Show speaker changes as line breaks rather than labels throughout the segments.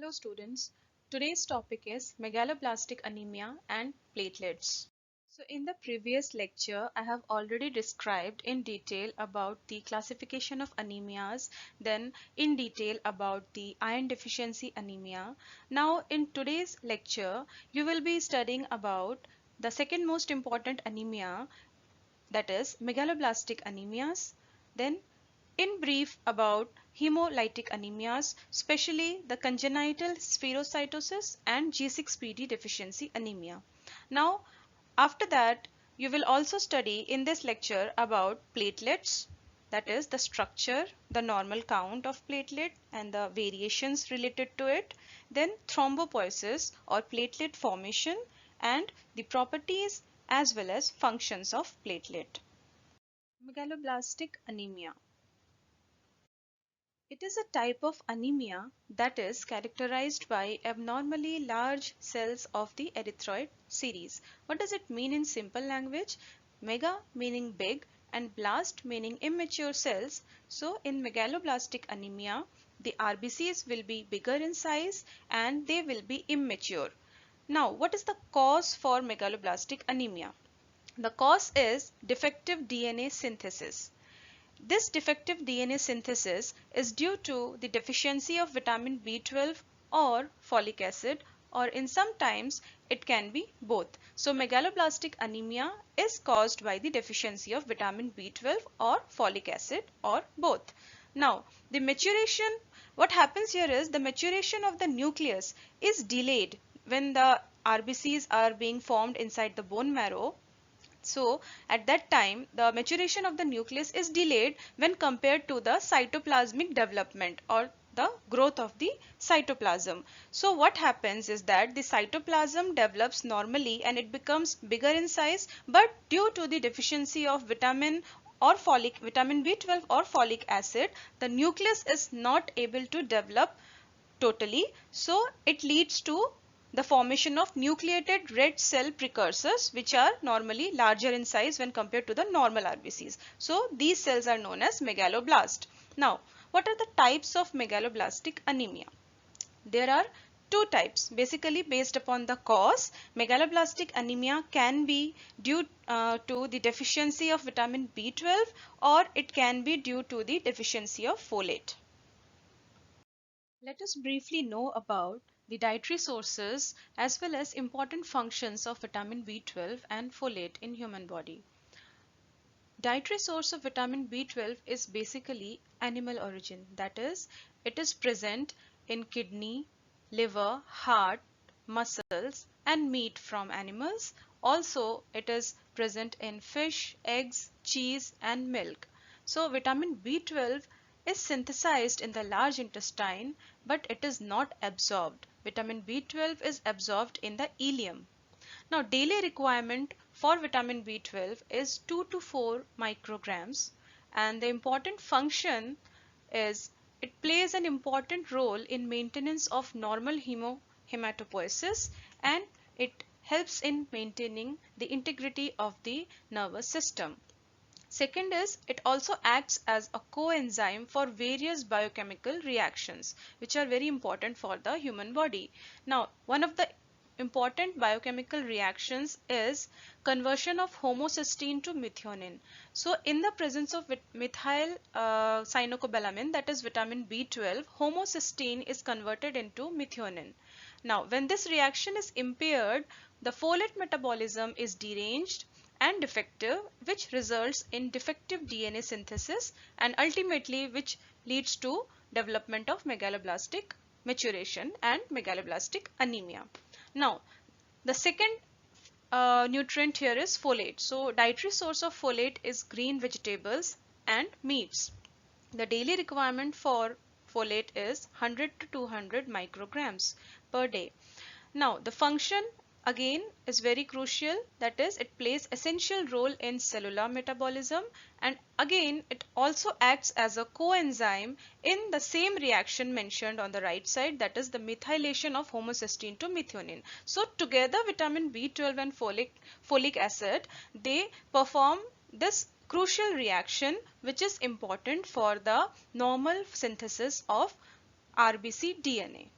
Hello students, today's topic is megaloblastic anemia and platelets. So in the previous lecture, I have already described in detail about the classification of anemias, then in detail about the iron deficiency anemia. Now in today's lecture, you will be studying about the second most important anemia, that is megaloblastic anemias, then in brief about haemolytic anemias, especially the congenital spherocytosis and G6PD deficiency anemia. Now, after that, you will also study in this lecture about platelets, that is the structure, the normal count of platelet and the variations related to it, then thrombopoiesis or platelet formation and the properties as well as functions of platelet. Megaloblastic anemia. It is a type of anemia that is characterized by abnormally large cells of the erythroid series. What does it mean in simple language? Mega meaning big and blast meaning immature cells. So in megaloblastic anemia, the RBCs will be bigger in size and they will be immature. Now, what is the cause for megaloblastic anemia? The cause is defective DNA synthesis. This defective DNA synthesis is due to the deficiency of vitamin B12 or folic acid, or in sometimes it can be both. So megaloblastic anemia is caused by the deficiency of vitamin B12 or folic acid or both. Now the maturation, what happens here is the maturation of the nucleus is delayed when the RBCs are being formed inside the bone marrow. So at that time the maturation of the nucleus is delayed when compared to the cytoplasmic development or the growth of the cytoplasm. So what happens is that the cytoplasm develops normally and it becomes bigger in size, but due to the deficiency of vitamin B12 or folic acid, the nucleus is not able to develop totally. So it leads to the formation of nucleated red cell precursors, which are normally larger in size when compared to the normal RBCs. So these cells are known as megaloblast. Now, what are the types of megaloblastic anemia? There are two types, basically based upon the cause. Megaloblastic anemia can be due to the deficiency of vitamin B12, or it can be due to the deficiency of folate. Let us briefly know about the dietary sources as well as important functions of vitamin B12 and folate in human body. Dietary source of vitamin B12 is basically animal origin, that is, it is present in kidney, liver, heart, muscles and meat from animals. Also, it is present in fish, eggs, cheese and milk. So, vitamin B12 is synthesized in the large intestine, but it is not absorbed. Vitamin B12 is absorbed in the ileum. Now, daily requirement for vitamin B12 is 2 to 4 micrograms, and the important function is it plays an important role in maintenance of normal hematopoiesis, and it helps in maintaining the integrity of the nervous system. Second is it also acts as a coenzyme for various biochemical reactions which are very important for the human body. Now, one of the important biochemical reactions is conversion of homocysteine to methionine. So in the presence of methyl cyanocobalamin, that is vitamin B12, homocysteine is converted into methionine. Now when this reaction is impaired, the folate metabolism is deranged and defective, which results in defective DNA synthesis and ultimately which leads to development of megaloblastic maturation and megaloblastic anemia. Now, the second nutrient here is folate. So, dietary source of folate is green vegetables and meats. The daily requirement for folate is 100 to 200 micrograms per day. Now, the function again is very crucial, that is it plays essential role in cellular metabolism, and again it also acts as a coenzyme in the same reaction mentioned on the right side, that is the methylation of homocysteine to methionine. So together vitamin B12 and folic acid, they perform this crucial reaction which is important for the normal synthesis of RBC DNA.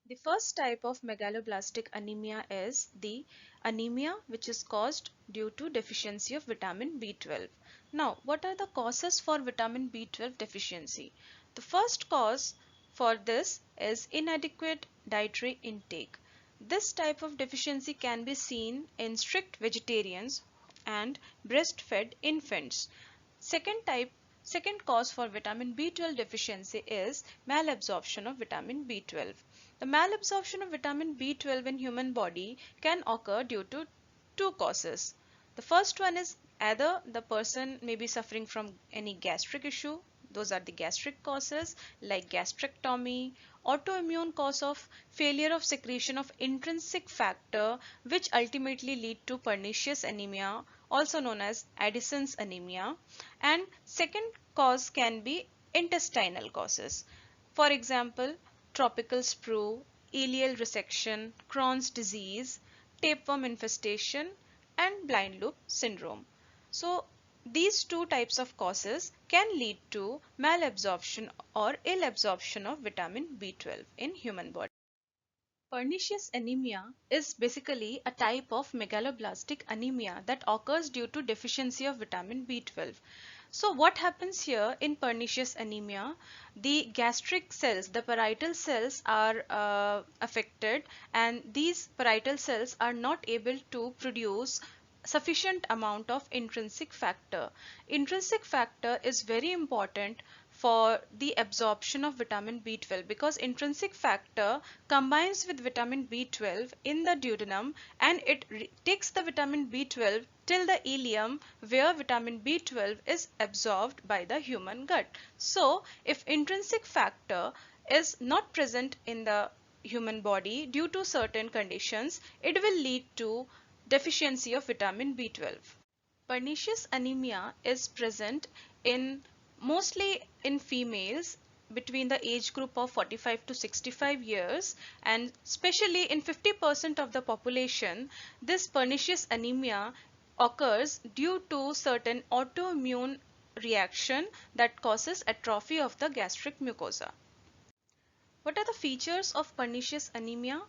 The first type of megaloblastic anemia is the anemia, which is caused due to deficiency of vitamin B12. Now, what are the causes for vitamin B12 deficiency? The first cause for this is inadequate dietary intake. This type of deficiency can be seen in strict vegetarians and breastfed infants. Second cause for vitamin B12 deficiency is malabsorption of vitamin B12. The malabsorption of vitamin B12 in human body can occur due to two causes. The first one is either the person may be suffering from any gastric issue. Those are the gastric causes like gastrectomy, autoimmune cause of failure of secretion of intrinsic factor, which ultimately lead to pernicious anemia, also known as Addison's anemia. And second cause can be intestinal causes. For example, tropical sprue, ileal resection, Crohn's disease, tapeworm infestation, and blind loop syndrome. So these two types of causes can lead to malabsorption or ill absorption of vitamin B12 in human body. Pernicious anemia is basically a type of megaloblastic anemia that occurs due to deficiency of vitamin B12. So what happens here in pernicious anemia? The gastric cells, the parietal cells are affected, and these parietal cells are not able to produce sufficient amount of intrinsic factor. Intrinsic factor is very important for the absorption of vitamin B12 because intrinsic factor combines with vitamin B12 in the duodenum, and it takes the vitamin B12 till the ileum where vitamin B12 is absorbed by the human gut. So if intrinsic factor is not present in the human body due to certain conditions, it will lead to deficiency of vitamin B12. Pernicious anemia is present in mostly in females between the age group of 45 to 65 years, and especially in 50% of the population, this pernicious anemia occurs due to certain autoimmune reaction that causes atrophy of the gastric mucosa. What are the features of pernicious anemia?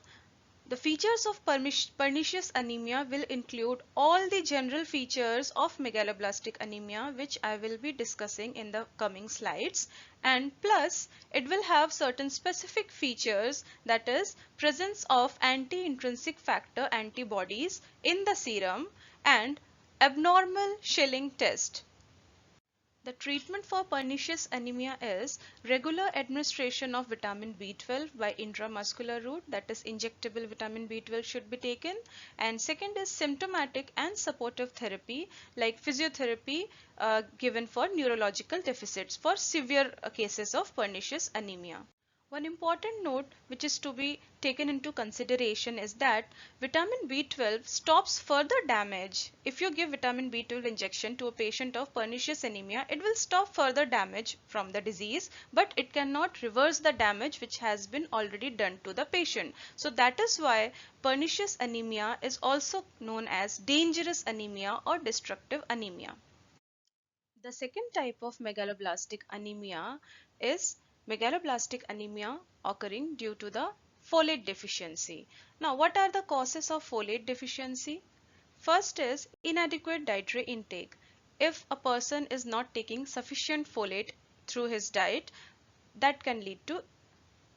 The features of pernicious anemia will include all the general features of megaloblastic anemia, which I will be discussing in the coming slides, and plus it will have certain specific features, that is presence of anti-intrinsic factor antibodies in the serum and abnormal Schilling test. The treatment for pernicious anemia is regular administration of vitamin B12 by intramuscular route, that is injectable vitamin B12 should be taken, and second is symptomatic and supportive therapy like physiotherapy given for neurological deficits for severe cases of pernicious anemia. One important note which is to be taken into consideration is that vitamin B12 stops further damage. If you give vitamin B12 injection to a patient of pernicious anemia, it will stop further damage from the disease, but it cannot reverse the damage which has been already done to the patient. So that is why pernicious anemia is also known as dangerous anemia or destructive anemia. The second type of megaloblastic anemia is megaloblastic anemia occurring due to the folate deficiency. Now, what are the causes of folate deficiency? First is inadequate dietary intake. If a person is not taking sufficient folate through his diet, that can lead to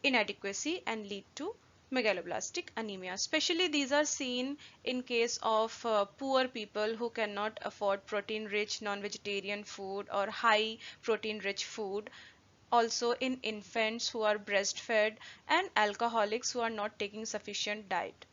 inadequacy and lead to megaloblastic anemia. Especially these are seen in case of poor people who cannot afford protein rich non-vegetarian food or high protein rich food, also in infants who are breastfed, and alcoholics who are not taking sufficient diet.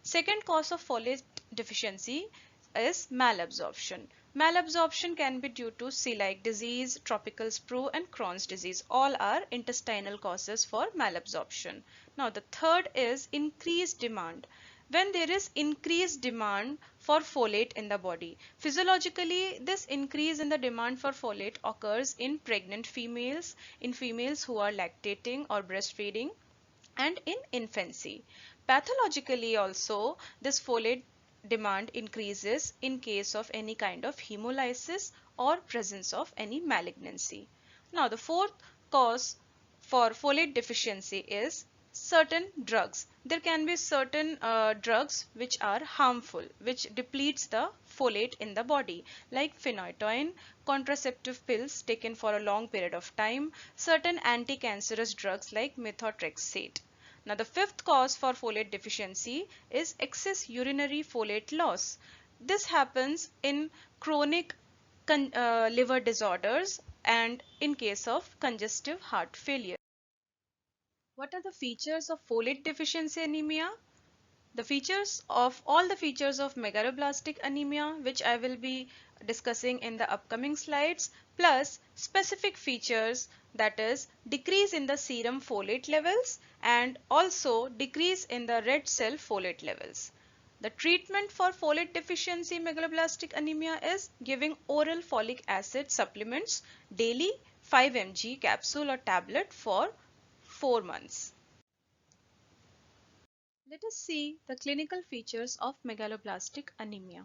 Second cause of folate deficiency is malabsorption. Malabsorption can be due to celiac disease, tropical sprue, and Crohn's disease. All are intestinal causes for malabsorption. Now the third is increased demand. When there is increased demand for folate in the body, physiologically this increase in the demand for folate occurs in pregnant females, in females who are lactating or breastfeeding, and in infancy. Pathologically also, this folate demand increases in case of any kind of hemolysis or presence of any malignancy. Now, the fourth cause for folate deficiency is certain drugs. There can be certain drugs which are harmful, which depletes the folate in the body, like phenytoin, contraceptive pills taken for a long period of time, certain anti-cancerous drugs like methotrexate. Now, the fifth cause for folate deficiency is excess urinary folate loss. This happens in chronic liver disorders and in case of congestive heart failure. What are the features of folate deficiency anemia? The features of all the features of megaloblastic anemia, which I will be discussing in the upcoming slides, plus specific features, that is decrease in the serum folate levels and also decrease in the red cell folate levels. The treatment for folate deficiency megaloblastic anemia is giving oral folic acid supplements daily, 5 mg capsule or tablet for 4 months. Let us see the clinical features of megaloblastic anemia.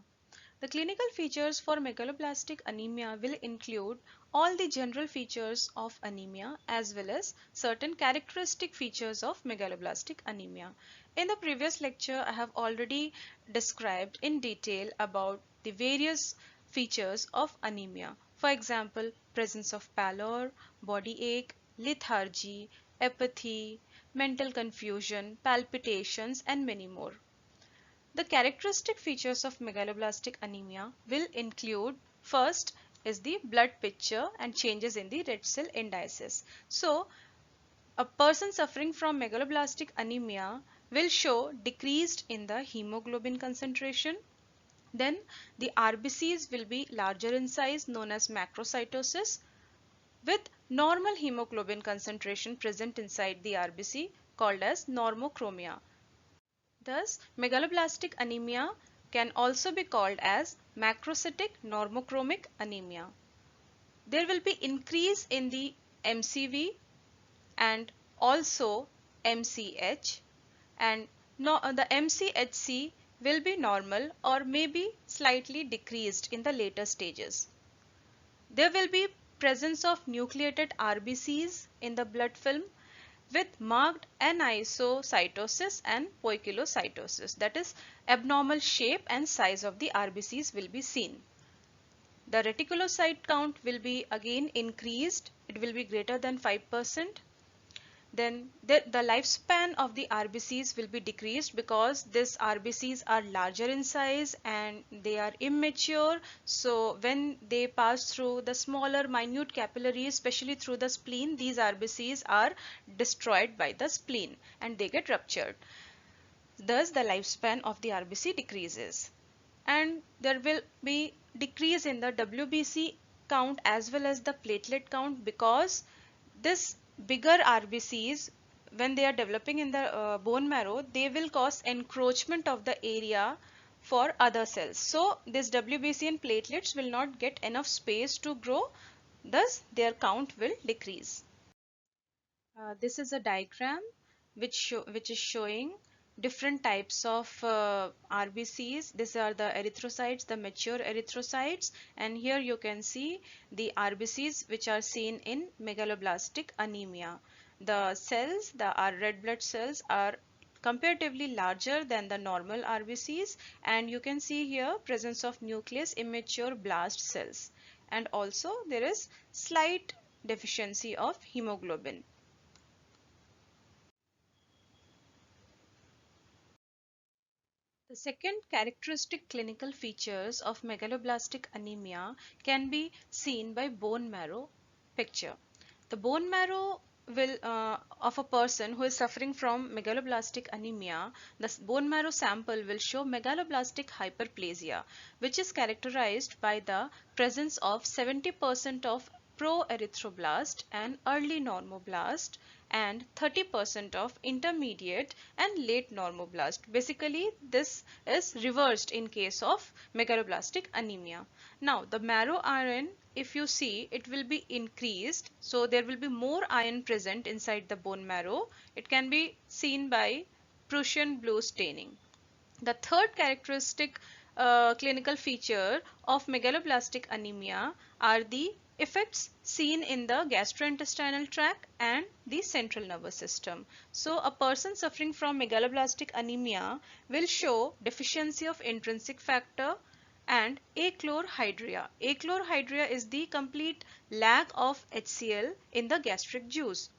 The clinical features for megaloblastic anemia will include all the general features of anemia as well as certain characteristic features of megaloblastic anemia. In the previous lecture, I have already described in detail about the various features of anemia. For example, presence of pallor, body ache, lethargy, apathy, mental confusion, palpitations, and many more. The characteristic features of megaloblastic anemia will include, first is the blood picture and changes in the red cell indices. So, a person suffering from megaloblastic anemia will show decreased in the hemoglobin concentration. Then the RBCs will be larger in size, known as macrocytosis, with normal hemoglobin concentration present inside the RBC, called as normochromia. Thus, megaloblastic anemia can also be called as macrocytic normochromic anemia. There will be increase in the MCV and also MCH, and the MCHC will be normal or maybe slightly decreased in the later stages. There will be presence of nucleated RBCs in the blood film with marked anisocytosis and poikilocytosis, that is, abnormal shape and size of the RBCs will be seen. The reticulocyte count will be again increased, it will be greater than 5%. Then the lifespan of the RBCs will be decreased because these RBCs are larger in size and they are immature. So when they pass through the smaller minute capillaries, especially through the spleen, these RBCs are destroyed by the spleen and they get ruptured. Thus the lifespan of the RBC decreases. And there will be decrease in the WBC count as well as the platelet count, because this bigger RBCs, when they are developing in the bone marrow, they will cause encroachment of the area for other cells. So this WBC and platelets will not get enough space to grow, thus their count will decrease. This is a diagram which is showing different types of RBCs. These are the erythrocytes, the mature erythrocytes, and here you can see the RBCs which are seen in megaloblastic anemia. The cells, the red blood cells, are comparatively larger than the normal RBCs, and you can see here presence of nucleus immature blast cells, and also there is slight deficiency of hemoglobin. The second characteristic clinical features of megaloblastic anemia can be seen by bone marrow picture. The bone marrow will of a person who is suffering from megaloblastic anemia, the bone marrow sample will show megaloblastic hyperplasia, which is characterized by the presence of 70% of proerythroblast and early normoblast and 30% of intermediate and late normoblast. Basically, this is reversed in case of megaloblastic anemia. Now, the marrow iron, if you see, it will be increased. So, there will be more iron present inside the bone marrow. It can be seen by Prussian blue staining. The third characteristic clinical feature of megaloblastic anemia are the Effects seen in the gastrointestinal tract and the central nervous system. So a person suffering from megaloblastic anemia will show deficiency of intrinsic factor and achlorhydria. Achlorhydria is the complete lack of HCl in the gastric juice.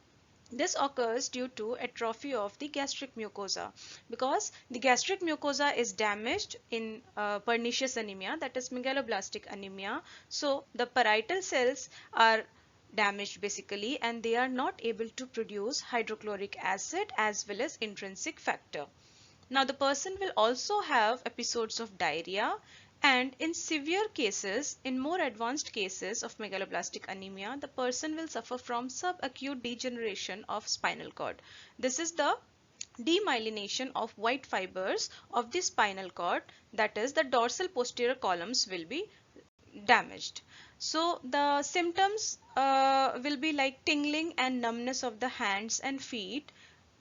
This occurs due to atrophy of the gastric mucosa because the gastric mucosa is damaged in pernicious anemia, that is megaloblastic anemia. So the parietal cells are damaged basically, and they are not able to produce hydrochloric acid as well as intrinsic factor. Now the person will also have episodes of diarrhea, and in severe cases, in more advanced cases of megaloblastic anemia, the person will suffer from subacute degeneration of spinal cord. This is the demyelination of white fibers of the spinal cord, that is the dorsal posterior columns will be damaged. So the symptoms will be like tingling and numbness of the hands and feet,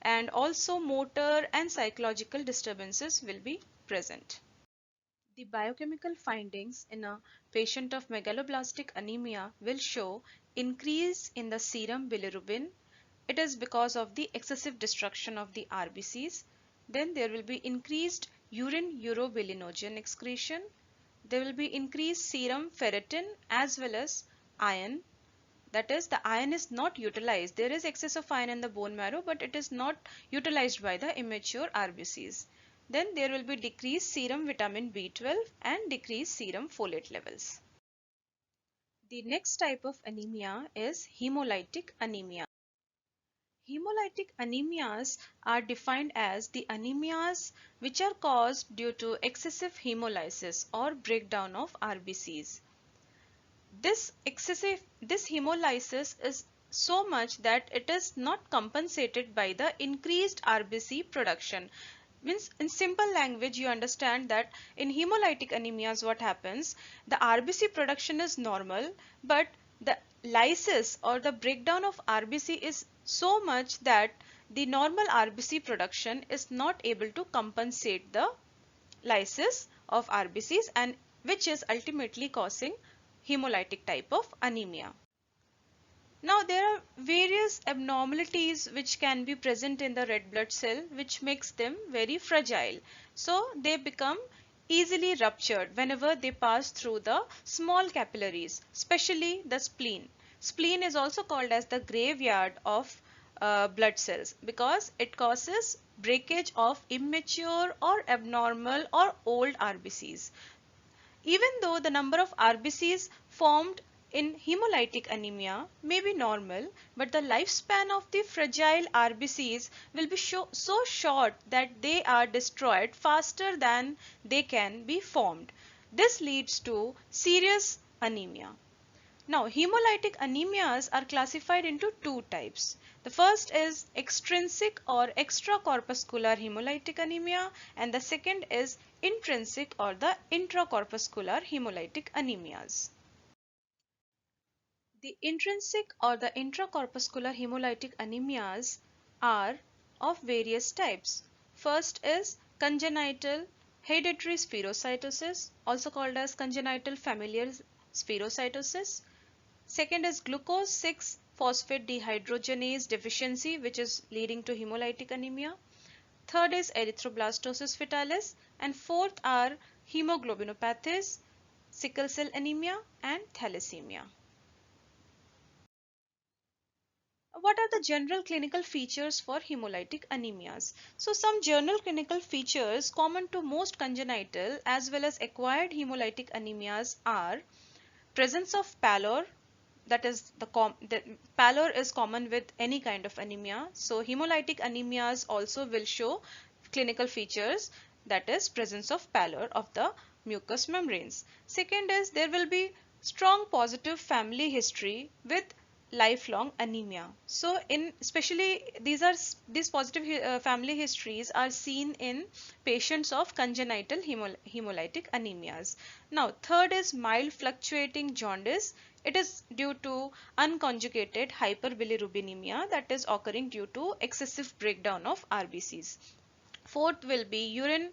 and also motor and psychological disturbances will be present. The biochemical findings in a patient of megaloblastic anemia will show increase in the serum bilirubin. It is because of the excessive destruction of the RBCs. Then there will be increased urine urobilinogen excretion. There will be increased serum ferritin as well as iron. That is, the iron is not utilized. There is excess of iron in the bone marrow, but it is not utilized by the immature RBCs. Then there will be decreased serum vitamin B12 and decreased serum folate levels. The next type of anemia is hemolytic anemia. Hemolytic anemias are defined as the anemias which are caused due to excessive hemolysis or breakdown of RBCs. This hemolysis is so much that it is not compensated by the increased RBC production. Means in simple language you understand that in hemolytic anemias what happens, the RBC production is normal, but the lysis or the breakdown of RBC is so much that the normal RBC production is not able to compensate the lysis of RBCs, and which is ultimately causing hemolytic type of anemia. Now there are various abnormalities which can be present in the red blood cell which makes them very fragile. So they become easily ruptured whenever they pass through the small capillaries, especially the spleen. Spleen is also called as the graveyard of blood cells because it causes breakage of immature or abnormal or old RBCs. Even though the number of RBCs formed in hemolytic anemia may be normal, but the lifespan of the fragile RBCs will be so short that they are destroyed faster than they can be formed. This leads to serious anemia. Now, hemolytic anemias are classified into two types. The first is extrinsic or extracorpuscular hemolytic anemia, and the second is intrinsic or the intracorpuscular hemolytic anemias. The intrinsic or the intracorpuscular hemolytic anemias are of various types. First is congenital hereditary spherocytosis, also called as congenital familial spherocytosis. Second is glucose 6-phosphate dehydrogenase deficiency, which is leading to hemolytic anemia. Third is erythroblastosis fetalis, and fourth are hemoglobinopathies, sickle cell anemia and thalassemia. What are the general clinical features for hemolytic anemias? So some general clinical features common to most congenital as well as acquired hemolytic anemias are presence of pallor, that is the pallor is common with any kind of anemia. So hemolytic anemias also will show clinical features, that is presence of pallor of the mucous membranes. Second is there will be strong positive family history with lifelong anemia. So in especially these positive family histories are seen in patients of congenital hemolytic anemias. Now third is mild fluctuating jaundice. It is due to unconjugated hyperbilirubinemia that is occurring due to excessive breakdown of RBCs. Fourth will be urine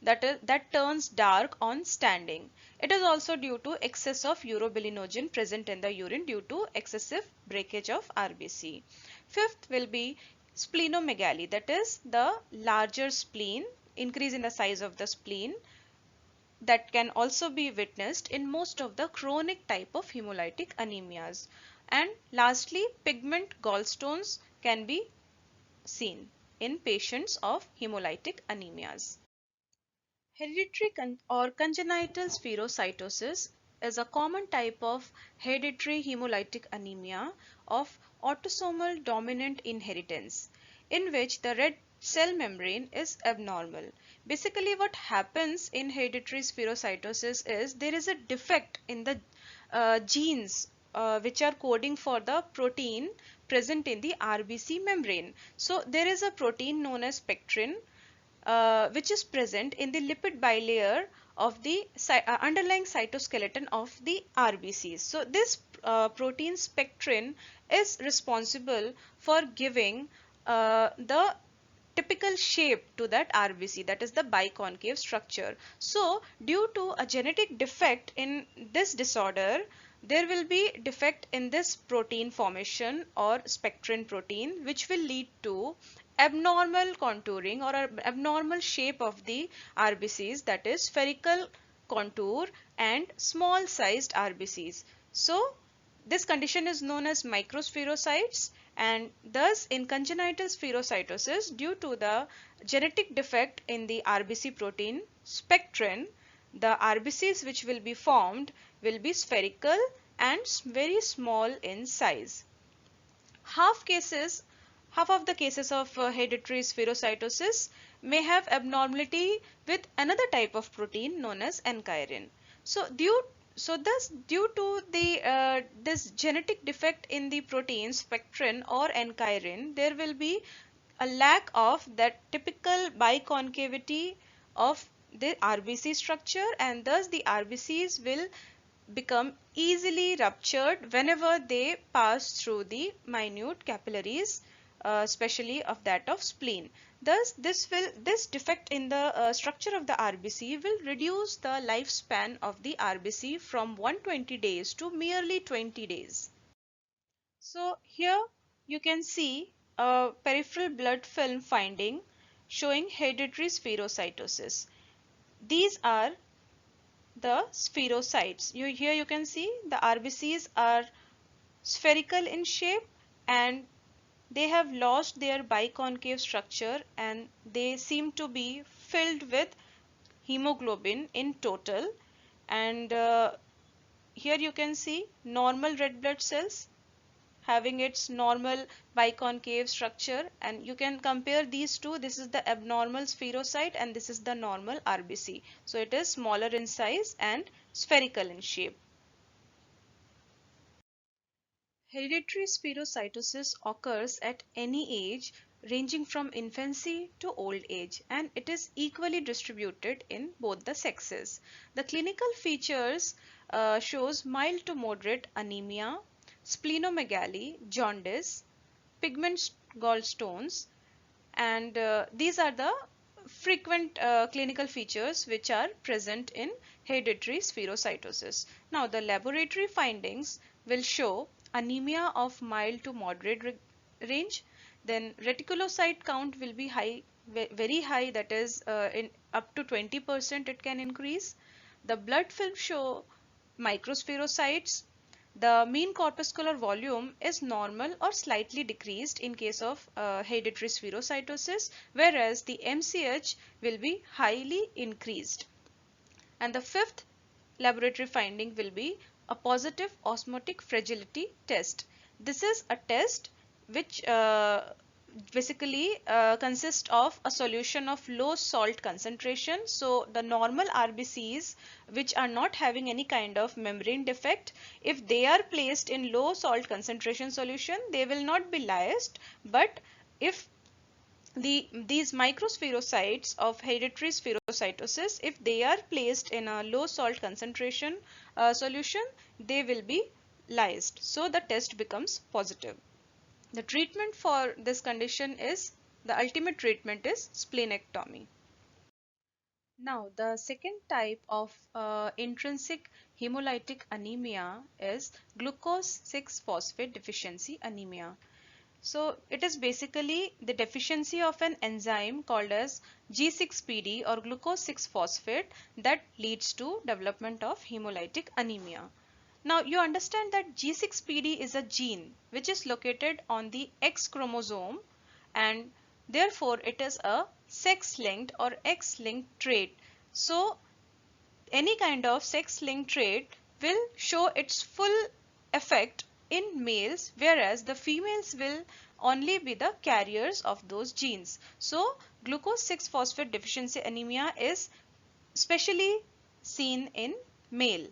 that turns dark on standing. It is also due to excess of urobilinogen present in the urine due to excessive breakage of RBC. Fifth will be splenomegaly, that is the larger spleen, increase in the size of the spleen, that can also be witnessed in most of the chronic type of hemolytic anemias. And lastly, pigment gallstones can be seen in patients of hemolytic anemias. Hereditary or congenital spherocytosis is a common type of hereditary hemolytic anemia of autosomal dominant inheritance in which the red cell membrane is abnormal. Basically, what happens in hereditary spherocytosis is there is a defect in the genes which are coding for the protein present in the RBC membrane. So there is a protein known as pectrin which is present in the lipid bilayer of the underlying cytoskeleton of the RBCs. So this protein pectrin is responsible for giving the typical shape to that RBC, that is the biconcave structure. So due to a genetic defect in this disorder, there will be defect in this protein formation or spectrin protein, which will lead to abnormal contouring or abnormal shape of the RBCs, that is spherical contour and small sized RBCs. So this condition is known as microspherocytes, and thus in congenital spherocytosis, due to the genetic defect in the RBC protein spectrin, the RBCs which will be formed will be spherical and very small in size. Half of the cases of hereditary spherocytosis may have abnormality with another type of protein known as enchirin. Thus due to the this genetic defect in the protein spectrin or enchirin, there will be a lack of that typical biconcavity of the RBC structure, and thus the RBCs will become easily ruptured whenever they pass through the minute capillaries, especially of that of spleen. Thus this defect in the structure of the RBC will reduce the lifespan of the RBC from 120 days to merely 20 days. So here you can see a peripheral blood film finding showing hereditary spherocytosis. These are the spherocytes. Here you can see the RBCs are spherical in shape and they have lost their biconcave structure, and they seem to be filled with hemoglobin in total. And here you can see normal red blood cells having its normal biconcave structure, and you can compare these two. This is the abnormal spherocyte and this is the normal RBC. So it is smaller in size and spherical in shape. Hereditary spherocytosis occurs at any age ranging from infancy to old age, and it is equally distributed in both the sexes. The clinical features shows mild to moderate anemia, splenomegaly, jaundice, pigment gallstones, and these are the frequent clinical features which are present in hereditary spherocytosis. Now the laboratory findings will show anemia of mild to moderate range, then reticulocyte count will be high, very high, that is in up to 20% it can increase. The blood film show microspherocytes. The mean corpuscular volume is normal or slightly decreased in case of hereditary spherocytosis, whereas the MCH will be highly increased. And the fifth laboratory finding will be a positive osmotic fragility test. This is a test which basically consists of a solution of low salt concentration. So the normal RBCs which are not having any kind of membrane defect, if they are placed in low salt concentration solution, they will not be lysed. But if these microspherocytes of hereditary spherocytosis, if they are placed in a low salt concentration solution, they will be lysed. So the test becomes positive. The treatment for this condition is, the ultimate treatment is splenectomy. Now, the second type of intrinsic hemolytic anemia is glucose 6-phosphate deficiency anemia. So it is basically the deficiency of an enzyme called as G6PD or glucose 6-phosphate that leads to development of hemolytic anemia. Now you understand that G6PD is a gene which is located on the X chromosome, and therefore it is a sex-linked or X-linked trait. So any kind of sex-linked trait will show its full effect in males, whereas the females will only be the carriers of those genes. So glucose 6-phosphate deficiency anemia is specially seen in male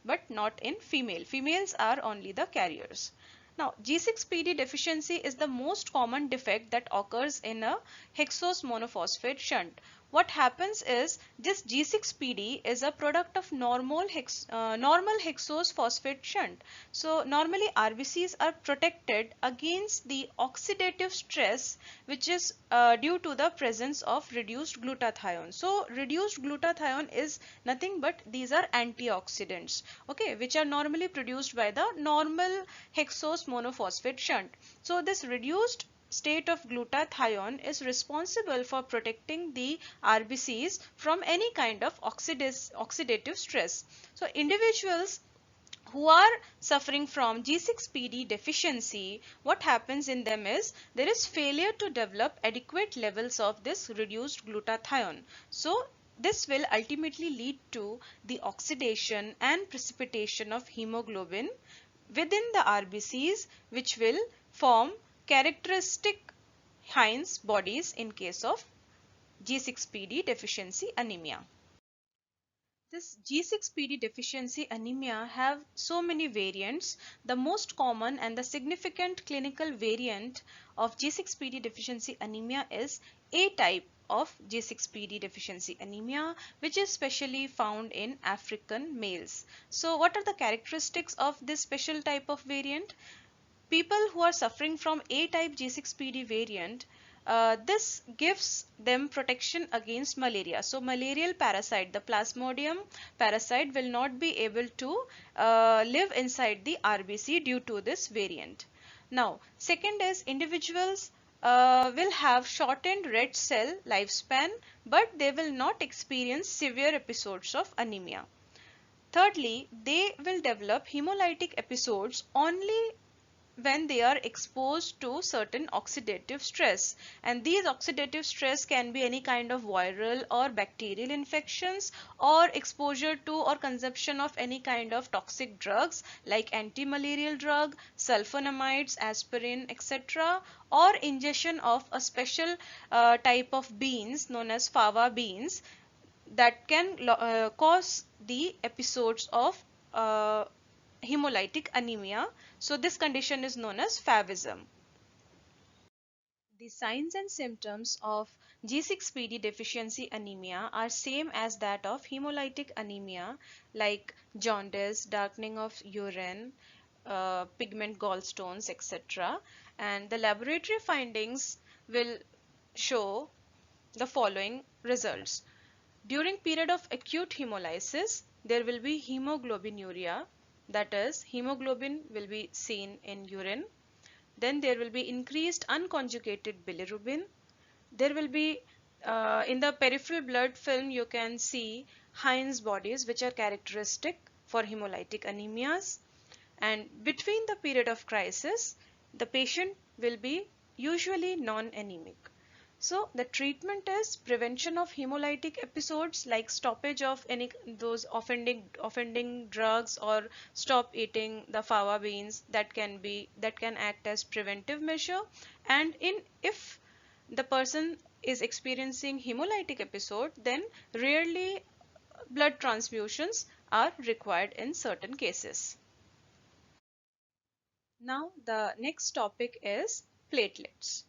but not in female. Females are only the carriers. Now, G6PD deficiency is the most common defect that occurs in a hexose monophosphate shunt. What happens is this G6PD is a product of normal hexose phosphate shunt. So normally RBCs are protected against the oxidative stress which is due to the presence of reduced glutathione. So reduced glutathione is nothing but these are antioxidants, okay, which are normally produced by the normal hexose monophosphate shunt. So this reduced state of glutathione is responsible for protecting the RBCs from any kind of oxidative stress. So individuals who are suffering from G6PD deficiency, what happens in them is there is failure to develop adequate levels of this reduced glutathione. So this will ultimately lead to the oxidation and precipitation of hemoglobin within the RBCs, which will form characteristic Heinz bodies in case of G6PD deficiency anemia. This G6PD deficiency anemia have so many variants. The most common and the significant clinical variant of G6PD deficiency anemia is A type of G6PD deficiency anemia, which is specially found in African males. So what are the characteristics of this special type of variant? People who are suffering from A-type G6PD variant, this gives them protection against malaria. So malarial parasite, the plasmodium parasite, will not be able to live inside the RBC due to this variant. Now, second is individuals will have shortened red cell lifespan, but they will not experience severe episodes of anemia. Thirdly, they will develop hemolytic episodes only when they are exposed to certain oxidative stress, and these oxidative stress can be any kind of viral or bacterial infections or exposure to or consumption of any kind of toxic drugs like anti-malarial drug, sulfonamides, aspirin, etc., or ingestion of a special type of beans known as fava beans that can cause the episodes of hemolytic anemia. So this condition is known as favism. The signs and symptoms of G6PD deficiency anemia are same as that of hemolytic anemia, like jaundice, darkening of urine, pigment gallstones, etc. And the laboratory findings will show the following results. During period of acute hemolysis, there will be hemoglobinuria, that is, hemoglobin will be seen in urine. Then there will be increased unconjugated bilirubin. There will be in the peripheral blood film you can see Heinz bodies which are characteristic for hemolytic anemias. And between the period of crisis, the patient will be usually non-anemic. So the treatment is prevention of hemolytic episodes like stoppage of any those offending drugs, or stop eating the fava beans that can act as preventive measure. And if the person is experiencing hemolytic episode, then rarely blood transfusions are required in certain cases. Now the next topic is platelets.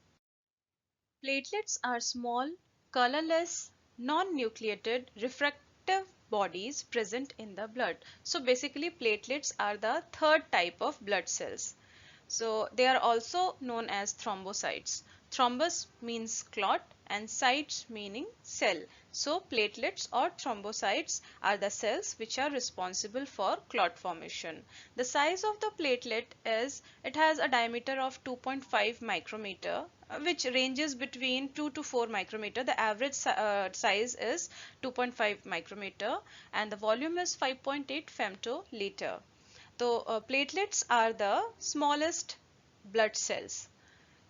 Platelets are small, colorless, non-nucleated, refractive bodies present in the blood. So basically platelets are the third type of blood cells. So they are also known as thrombocytes. Thrombus means clot and cytes meaning cell. So platelets or thrombocytes are the cells which are responsible for clot formation. The size of the platelet is, it has a diameter of 2.5 micrometer, which ranges between 2 to 4 micrometer. The average size is 2.5 micrometer and the volume is 5.8 femtoliter. So platelets are the smallest blood cells.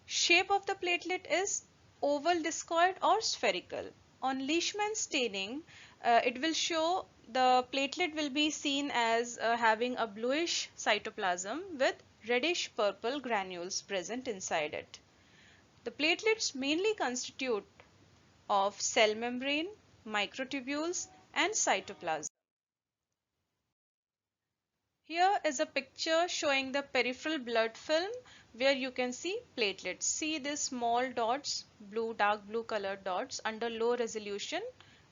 Shape of the platelet is oval, discoid or spherical. On Leishman staining, it will show the platelet will be seen as having a bluish cytoplasm with reddish purple granules present inside it. The platelets mainly constitute of cell membrane, microtubules and cytoplasm. Here is a picture showing the peripheral blood film where you can see platelets. See these small dots, dark blue colored dots under low resolution.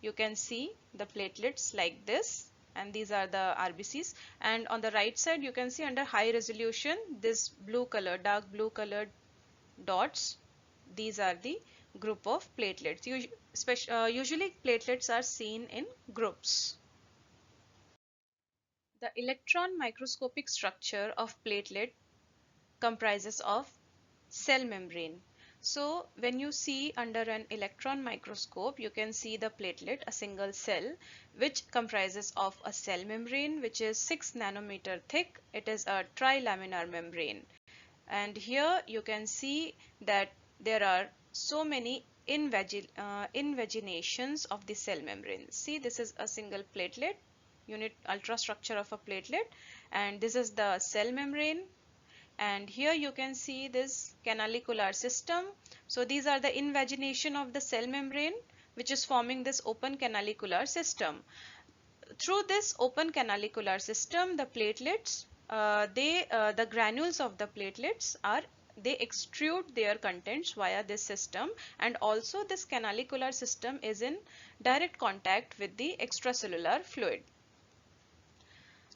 You can see the platelets like this, and these are the RBCs. And on the right side you can see under high resolution this dark blue colored dots. These are the group of platelets. Usually platelets are seen in groups. The electron microscopic structure of platelet comprises of cell membrane. So when you see under an electron microscope, you can see the platelet, a single cell, which comprises of a cell membrane which is 6 nanometer thick. It is a trilaminar membrane. And here you can see that there are so many invaginations of the cell membrane. See, this is a single platelet, unit ultrastructure of a platelet, and this is the cell membrane, and here you can see this canalicular system. So these are the invagination of the cell membrane which is forming this open canalicular system. Through this open canalicular system, the platelets, the granules of the platelets they extrude their contents via this system, and also this canalicular system is in direct contact with the extracellular fluid.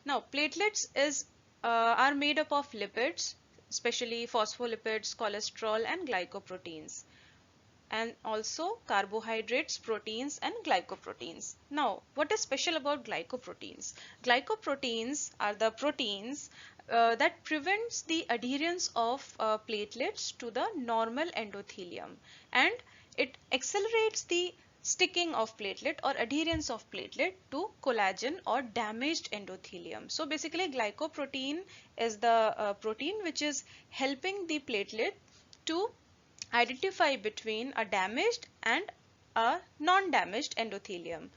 Now platelets are made up of lipids, especially phospholipids, cholesterol and glycoproteins, and also carbohydrates, proteins and glycoproteins. Now what is special about glycoproteins? Glycoproteins are the proteins that prevents the adherence of platelets to the normal endothelium, and it accelerates the sticking of platelet or adherence of platelet to collagen or damaged endothelium. So basically glycoprotein is the protein which is helping the platelet to identify between a damaged and a non-damaged endothelium.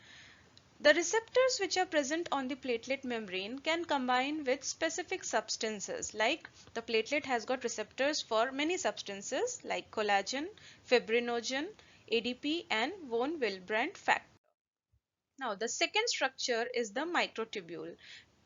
The receptors which are present on the platelet membrane can combine with specific substances, like the platelet has got receptors for many substances like collagen, fibrinogen, ADP and von Willebrand factor. Now the second structure is the microtubule.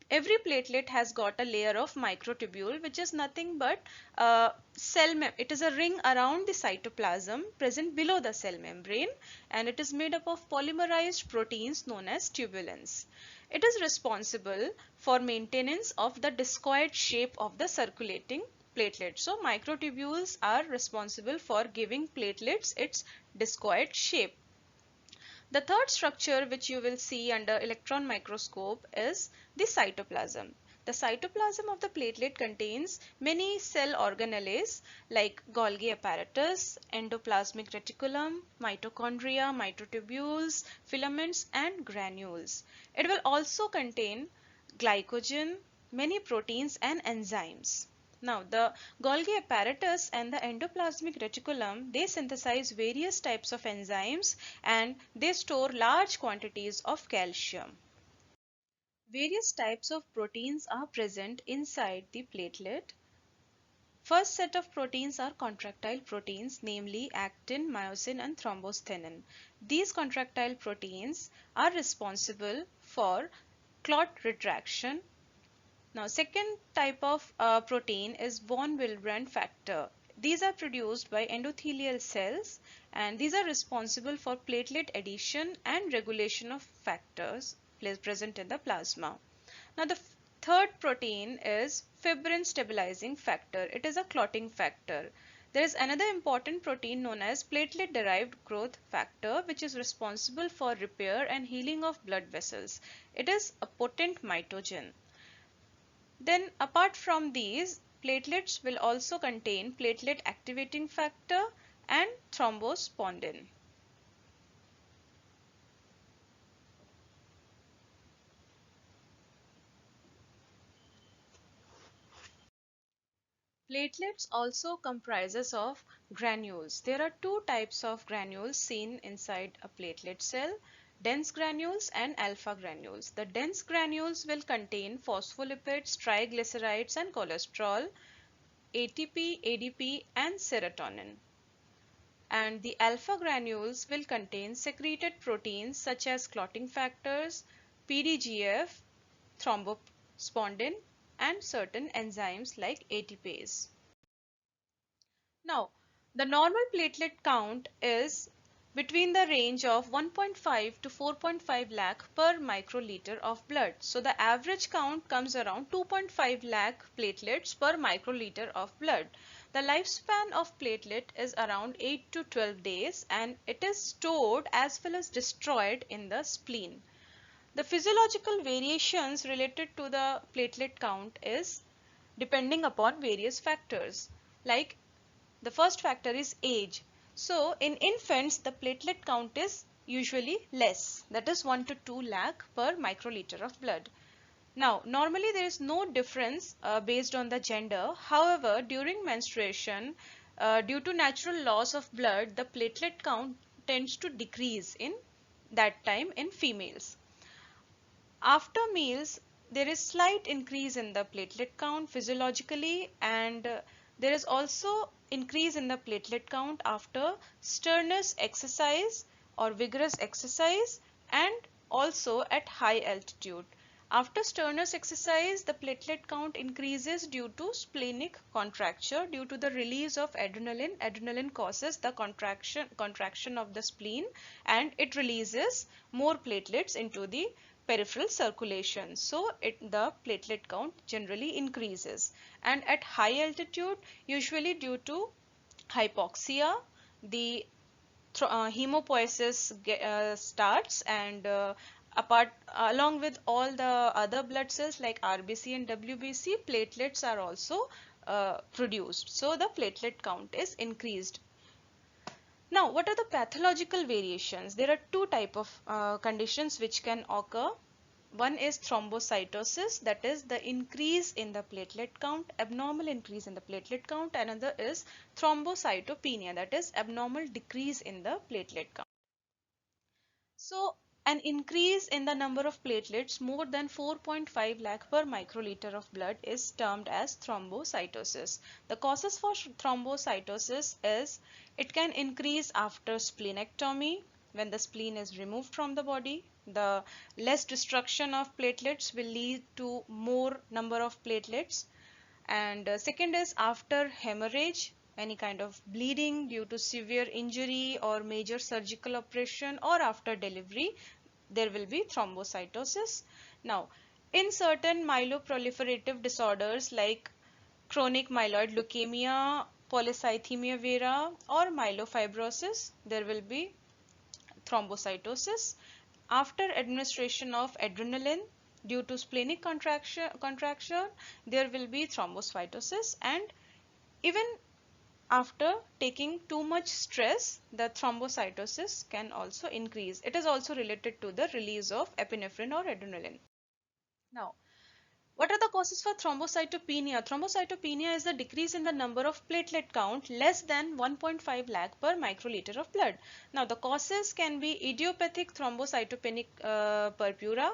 Every platelet has got a layer of microtubule which is nothing but it is a ring around the cytoplasm present below the cell membrane, and it is made up of polymerized proteins known as tubulins. It is responsible for maintenance of the discoid shape of the circulating platelet. So microtubules are responsible for giving platelets its discoid shape. The third structure which you will see under electron microscope is the cytoplasm. The cytoplasm of the platelet contains many cell organelles like Golgi apparatus, endoplasmic reticulum, mitochondria, microtubules, filaments and granules. It will also contain glycogen, many proteins and enzymes. Now the Golgi apparatus and the endoplasmic reticulum, they synthesize various types of enzymes and they store large quantities of calcium. Various types of proteins are present inside the platelet. First set of proteins are contractile proteins, namely actin, myosin and thrombostenin. These contractile proteins are responsible for clot retraction. Now second type of protein is von Willebrand factor. These are produced by endothelial cells and these are responsible for platelet adhesion and regulation of factors present in the plasma. Now the third protein is fibrin stabilizing factor. It is a clotting factor. There is another important protein known as platelet derived growth factor, which is responsible for repair and healing of blood vessels. It is a potent mitogen. Then apart from these, platelets will also contain platelet activating factor and thrombospondin. Platelets also comprises of granules. There are two types of granules seen inside a platelet cell, dense granules and alpha granules. The dense granules will contain phospholipids, triglycerides and cholesterol, ATP, ADP and serotonin. And the alpha granules will contain secreted proteins such as clotting factors, PDGF, thrombospondin and certain enzymes like ATPase. Now, the normal platelet count is between the range of 1.5 to 4.5 lakh per microliter of blood. So the average count comes around 2.5 lakh platelets per microliter of blood. The lifespan of platelet is around 8 to 12 days and it is stored as well as destroyed in the spleen. The physiological variations related to the platelet count is depending upon various factors. Like the first factor is age. So in infants the platelet count is usually less, that is 1 to 2 lakh per microliter of blood. Now normally there is no difference based on the gender. However, during menstruation due to natural loss of blood, the platelet count tends to decrease in that time in females. After meals, there is slight increase in the platelet count physiologically, and there is also increase in the platelet count after strenuous exercise or vigorous exercise and also at high altitude. After strenuous exercise, the platelet count increases due to splenic contracture due to the release of adrenaline. Adrenaline causes the contraction of the spleen and it releases more platelets into the peripheral circulation. So the platelet count generally increases, and at high altitude, usually due to hypoxia, the hemopoiesis starts, and along with all the other blood cells like RBC and WBC, platelets are also produced. So the platelet count is increased. Now, what are the pathological variations? There are two types of conditions which can occur. One is thrombocytosis, that is the increase in the platelet count, abnormal increase in the platelet count. Another is thrombocytopenia, that is abnormal decrease in the platelet count. So, an increase in the number of platelets more than 4.5 lakh per microliter of blood is termed as thrombocytosis. The causes for thrombocytosis is it can increase after splenectomy when the spleen is removed from the body. The less destruction of platelets will lead to more number of platelets. And second is after hemorrhage, any kind of bleeding due to severe injury or major surgical operation, or after delivery, there will be thrombocytosis. Now, in certain myeloproliferative disorders like chronic myeloid leukemia, polycythemia vera or myelofibrosis, there will be thrombocytosis. After administration of adrenaline due to splenic contraction, there will be thrombocytosis, and even after taking too much stress, the thrombocytosis can also increase. It is also related to the release of epinephrine or adrenaline. Now, what are the causes for thrombocytopenia? Thrombocytopenia is the decrease in the number of platelet count less than 1.5 lakh per microliter of blood. Now, the causes can be idiopathic thrombocytopenic purpura,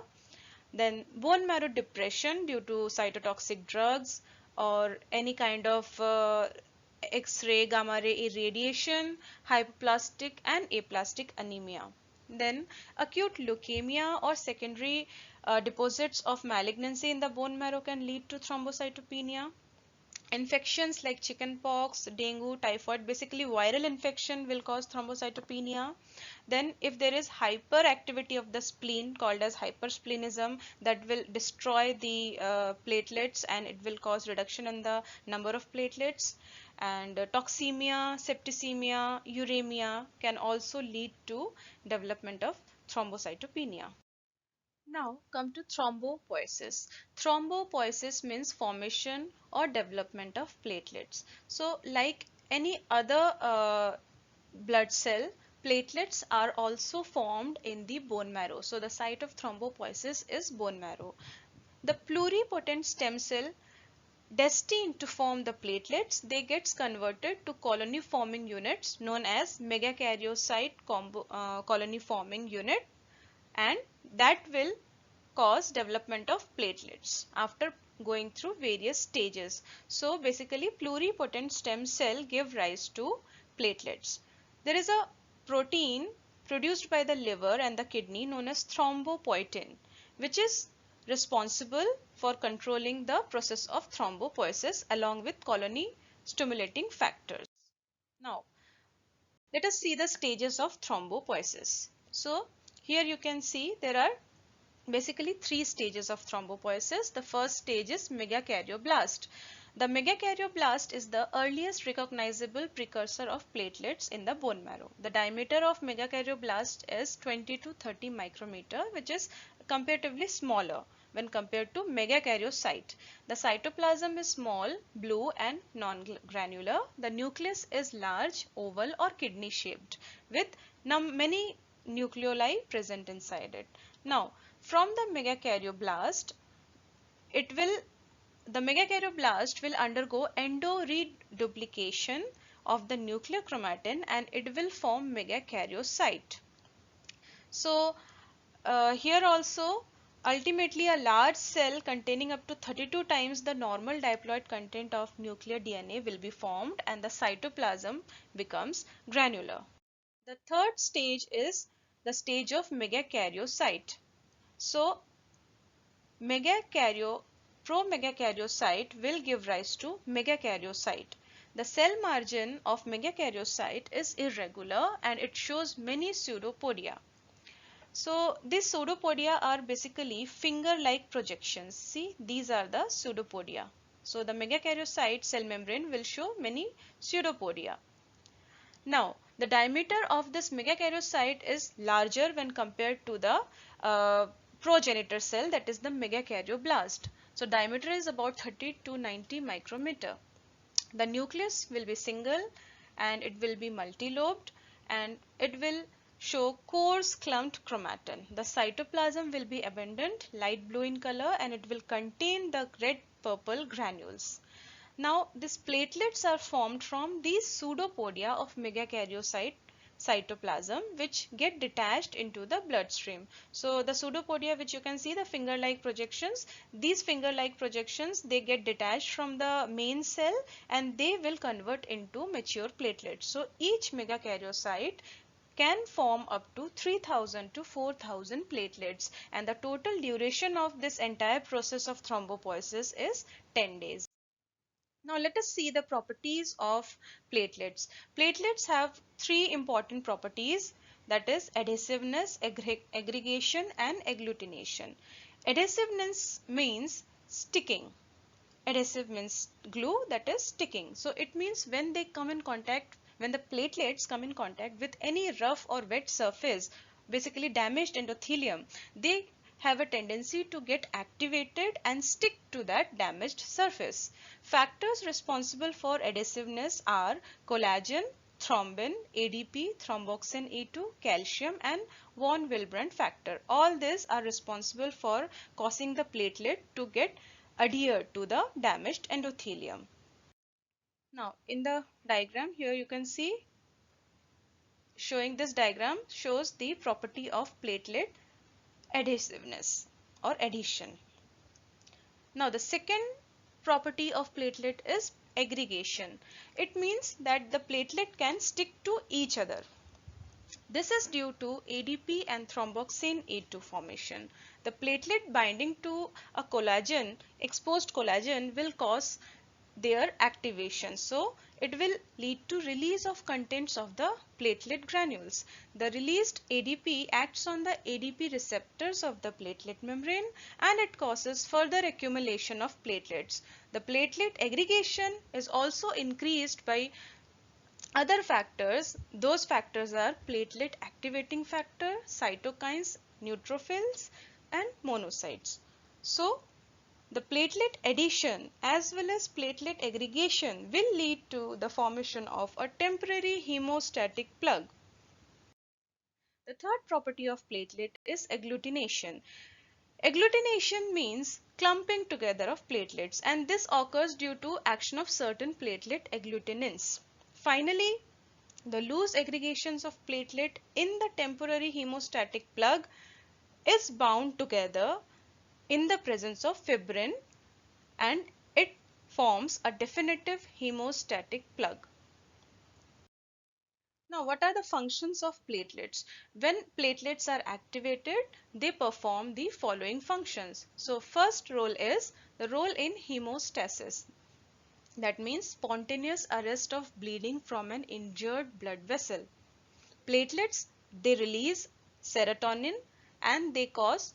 then bone marrow depression due to cytotoxic drugs or any kind of X-ray, gamma ray irradiation, hypoplastic and aplastic anemia. Then acute leukemia or secondary deposits of malignancy in the bone marrow can lead to thrombocytopenia. Infections like chickenpox, dengue, typhoid, basically viral infection will cause thrombocytopenia. Then if there is hyperactivity of the spleen called as hypersplenism, that will destroy the platelets and it will cause reduction in the number of platelets. and toxemia, septicemia, uremia can also lead to development of thrombocytopenia. Now come to thrombopoiesis. Thrombopoiesis means formation or development of platelets. So like any other blood cell, platelets are also formed in the bone marrow. So the site of thrombopoiesis is bone marrow. The pluripotent stem cell destined to form the platelets, they gets converted to colony forming units known as megakaryocyte colony forming unit, and that will cause development of platelets after going through various stages. So basically pluripotent stem cell give rise to platelets. There is a protein produced by the liver and the kidney known as thrombopoietin, which is responsible for controlling the process of thrombopoiesis along with colony stimulating factors. Now let us see the stages of thrombopoiesis. So here you can see there are basically three stages of thrombopoiesis. The first stage is megakaryoblast. The megakaryoblast is the earliest recognizable precursor of platelets in the bone marrow. The diameter of megakaryoblast is 20 to 30 micrometer, which is comparatively smaller when compared to megakaryocyte. The cytoplasm is small, blue and non-granular. The nucleus is large, oval or kidney shaped with many nucleoli present inside it. Now from the megakaryoblast, the megakaryoblast will undergo endo-reduplication of the nuclear chromatin and it will form megakaryocyte. So here also ultimately a large cell containing up to 32 times the normal diploid content of nuclear DNA will be formed and the cytoplasm becomes granular. The third stage is the stage of megakaryocyte. So promegakaryocyte will give rise to megakaryocyte. The cell margin of megakaryocyte is irregular and it shows many pseudopodia. So these pseudopodia are basically finger-like projections. See, these are the pseudopodia. So the megakaryocyte cell membrane will show many pseudopodia. Now the diameter of this megakaryocyte is larger when compared to the progenitor cell, that is the megakaryoblast. So diameter is about 30 to 90 micrometer. The nucleus will be single and it will be multilobed and it will show coarse clumped chromatin. The cytoplasm will be abundant, light blue in color and it will contain the red purple granules. Now these platelets are formed from these pseudopodia of megakaryocyte cytoplasm which get detached into the bloodstream. So the pseudopodia, which you can see the finger-like projections, these finger-like projections, they get detached from the main cell and they will convert into mature platelets. So each megakaryocyte can form up to 3000 to 4000 platelets and the total duration of this entire process of thrombopoiesis is 10 days. Now let us see the properties of platelets. Platelets have three important properties, that is adhesiveness, aggregation and agglutination. Adhesiveness means sticking. Adhesive means glue, that is sticking. So it means when they come in contact, when the platelets come in contact with any rough or wet surface, basically damaged endothelium, they have a tendency to get activated and stick to that damaged surface. Factors responsible for adhesiveness are collagen, thrombin, ADP, thromboxane E2, calcium and von Willebrand factor. All these are responsible for causing the platelet to get adhered to the damaged endothelium. Now in the diagram here you can see, showing this diagram shows the property of platelet adhesiveness or adhesion. Now the second property of platelet is aggregation. It means that the platelet can stick to each other. This is due to ADP and thromboxane E2 formation. The platelet binding to a collagen, exposed collagen, will cause their activation. So it will lead to release of contents of the platelet granules. The released ADP acts on the ADP receptors of the platelet membrane and it causes further accumulation of platelets. The platelet aggregation is also increased by other factors. Those factors are platelet activating factor, cytokines, neutrophils and monocytes. So the platelet addition as well as platelet aggregation will lead to the formation of a temporary hemostatic plug. The third property of platelet is agglutination. Agglutination means clumping together of platelets, and this occurs due to action of certain platelet agglutinins. Finally, the loose aggregations of platelet in the temporary hemostatic plug is bound together in the presence of fibrin and it forms a definitive hemostatic plug. Now, what are the functions of platelets? When platelets are activated, they perform the following functions. So, first role is the role in hemostasis. That means spontaneous arrest of bleeding from an injured blood vessel. Platelets, they release serotonin and they cause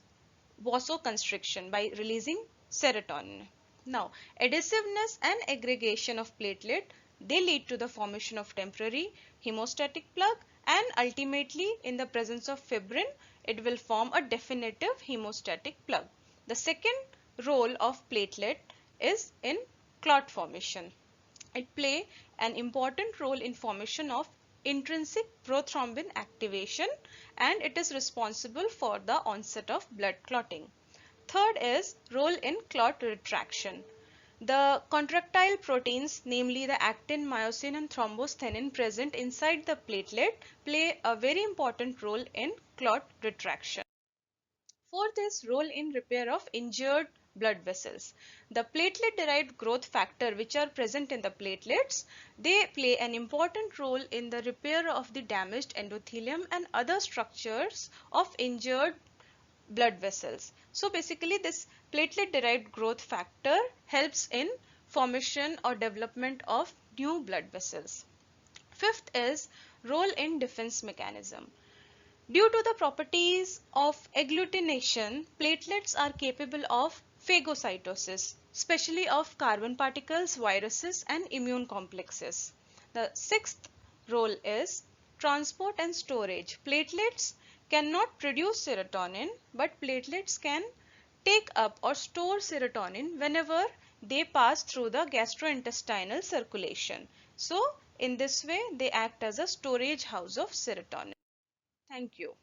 vasoconstriction by releasing serotonin. Now, adhesiveness and aggregation of platelet, they lead to the formation of temporary hemostatic plug and ultimately in the presence of fibrin, it will form a definitive hemostatic plug. The second role of platelet is in clot formation. It plays an important role in formation of intrinsic prothrombin activation and it is responsible for the onset of blood clotting. Third is role in clot retraction. The contractile proteins, namely the actin, myosin and thrombostenin present inside the platelet play a very important role in clot retraction. Fourth is role in repair of injured blood vessels. The platelet derived growth factor which are present in the platelets, they play an important role in the repair of the damaged endothelium and other structures of injured blood vessels. So basically this platelet derived growth factor helps in formation or development of new blood vessels. Fifth is role in defense mechanism. Due to the properties of agglutination, platelets are capable of phagocytosis, especially of carbon particles, viruses and immune complexes. The sixth role is transport and storage. Platelets cannot produce serotonin, but platelets can take up or store serotonin whenever they pass through the gastrointestinal circulation. So, in this way, they act as a storage house of serotonin. Thank you.